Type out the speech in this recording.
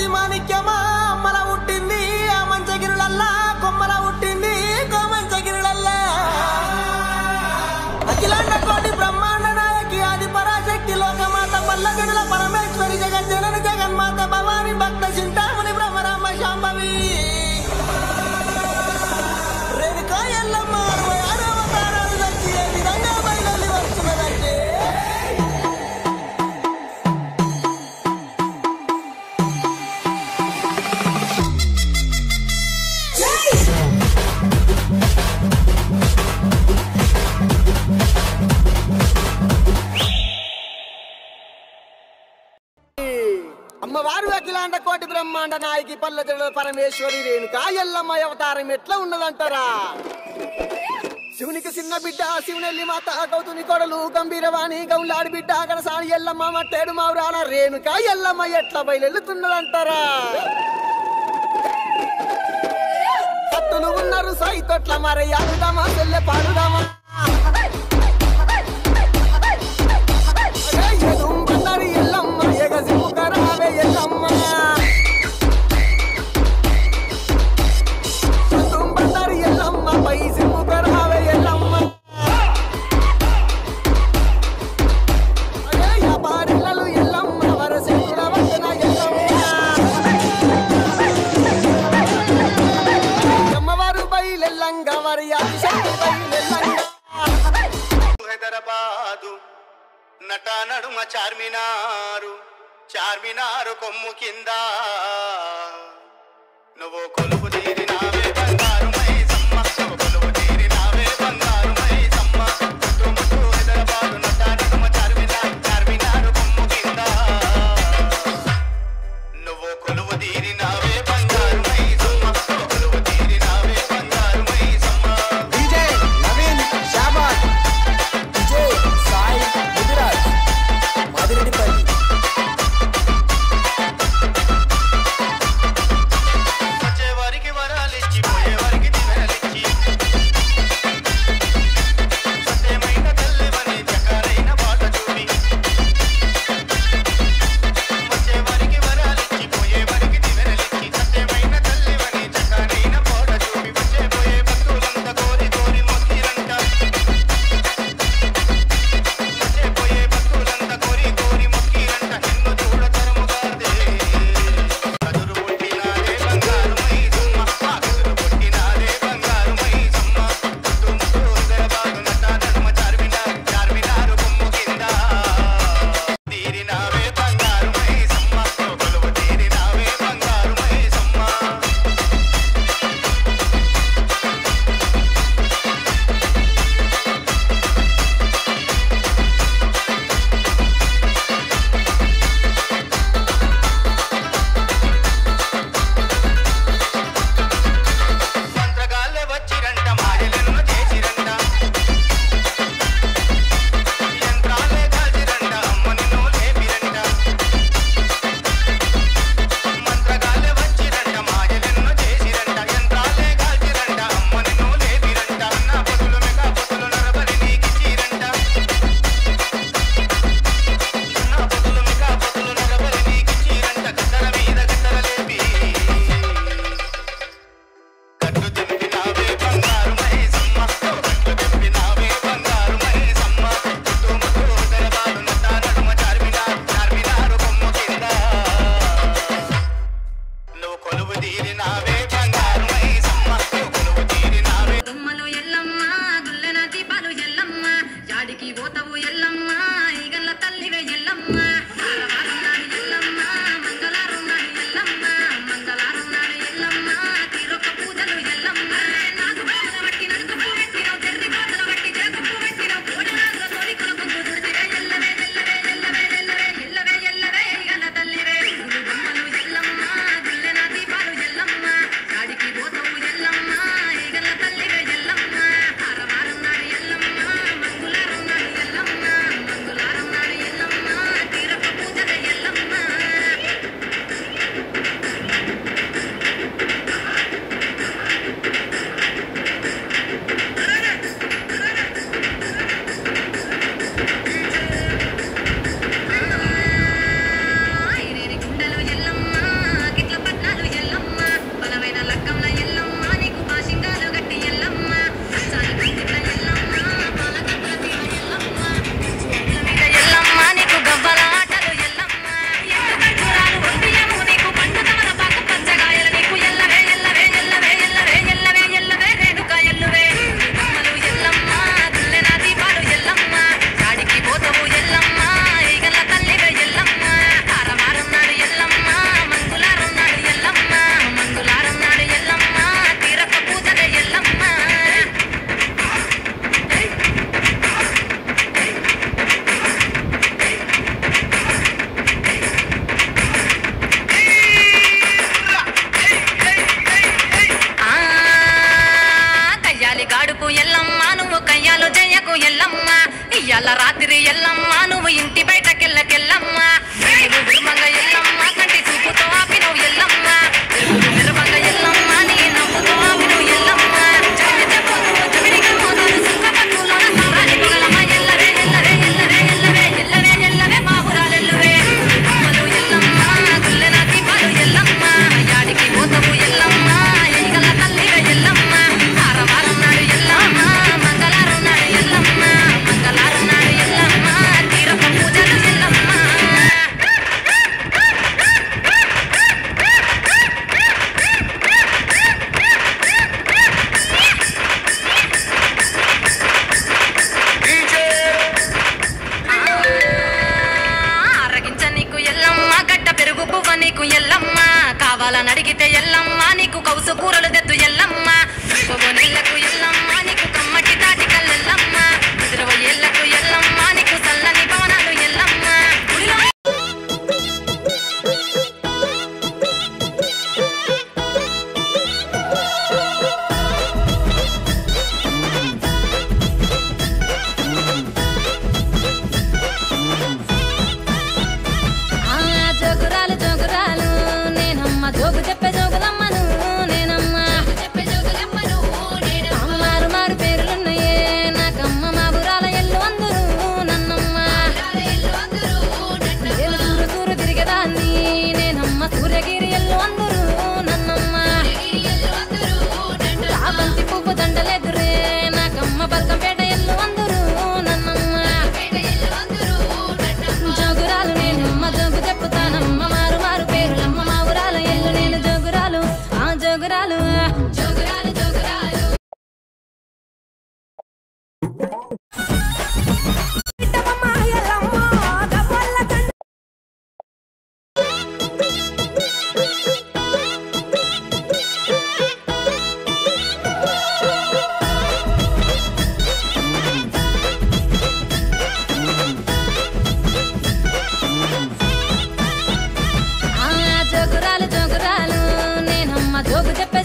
కోతి మాణిక్యమా అమ్మల పుట్టింది ఆ మంచగిరులల్లా కొమ్మల పుట్టింది కోమంచగిరులల్లా అఖిలాండ కోటి బ్రహ్మాండ నాయకి ఆది పరాశక్తి లోకమాత పల్లగడుల పరమేశ్వరి జగజ్జనని జగన్మాత భవాని భక్త చింతామణి బ్రహ్మరామ శాంభవి రేణుకా ఎల్లమ్మ 66 అవతారాలు వచ్చి ఏ విధంగా బయలుదేరి వస్తున్నదంటే అమ్మవారు అఖిలాండ కోటి బ్రహ్మాండ నాయకి పల్లెటూరు పరమేశ్వరి రేణుకా ఎల్లమ్మ అవతారం ఎట్లా ఉన్నదంటారా? శివునికి చిన్న బిడ్డ శివునెల్లి మాత గౌతుని కొడలు గంభీరవాణి గౌలాడి బిడ్డ గణసాని ఎల్లమ్మ మట్టేడు మావురాల రేణుకా ఎల్లమ్మ ఎట్లా బయలుతున్నదంటారా? కత్తులు ఉన్నారు సైతొట్ల మరి ఆడుదామా చెల్లె పాడుదామా ఎల్లమ్మ ఎగసిముకరావే ఎల్లమ్మ బండారి ఎల్లమ్మ పై సిముకరావే ఎల్లమ్మ బారిల్లలు ఎల్లమ్మ వరసేకుల వద్దన ఎల్లమ్మవారు బయలెల్లంగ మరి ఆదిశక్తి బయలెల్లంగ హైదరాబాదు నట నడుమ చార్మినారు కొమ్ము కింద నువ్వు కొలుపు తీరినావే బంగారు మైసమ్మ నువ్వు కొలుపు తీరినావే బంగారు మైసమ్మ ముట్టు హైదరాబాదు నట నడుమ చార్మినారు కొమ్ము కింద నువ్వు కొలుపు తీరినావే బంగారు మైసమ్మ నువ్వు కొలుపు తీరినావే బంగారు మైసమ్మ. డీజే నవీన్ షాబాద్ డీజే సాయి ముదిరాజ్ మాదిరెడ్డిపల్లి వచ్చేవారికి వరాలిచ్చి పోయేవారికి దినాలిచ్చి మీకు ఎల్లమ్మ కావాలని అడిగితే ఎల్లమ్మ నీకు కౌసు కూరలు తెత్తు ఎల్లమ్మ నెల్లకు ఎల్లమ్మ నీకు కమ్మటి తాటి కల్లెల్లమ్మ 20 ఏళ్లకు ఎల్లమ్మ నీకు చల్లని భవనాలు ఎల్లమ్మ జోగురాలు జోగురాలు నేనమ్మ జోగు చెప్పే జోగులమ్మను నేనమ్మ మారు మారు పేర్లున్నాయే నాకమ్మ మా బురాల ఎల్లు అందరూ నన్నమ్మ నేను సూరు సూరు తిరిగేదాన్ని నేనమ్మ సూర్యగిరి ఎల్లు అందరూ నన్నమ్మ బంతి పువ్వు దండలెదురే నాకమ్మ బల్కంపేట ఎల్లు అందరూ నన్నమ్మ జోగురాలు నేనమ్మ జోగు చెప్పుతానమ్మ మారు మారు పేరులమ్మ మా ఊరాల ఎల్లు నేను జోగురాలు ఆ జోగురాలు జోగురాలు జోగురాలు జోగురాలు జోగురాలు నేనమ్మ జోగు చెప్పే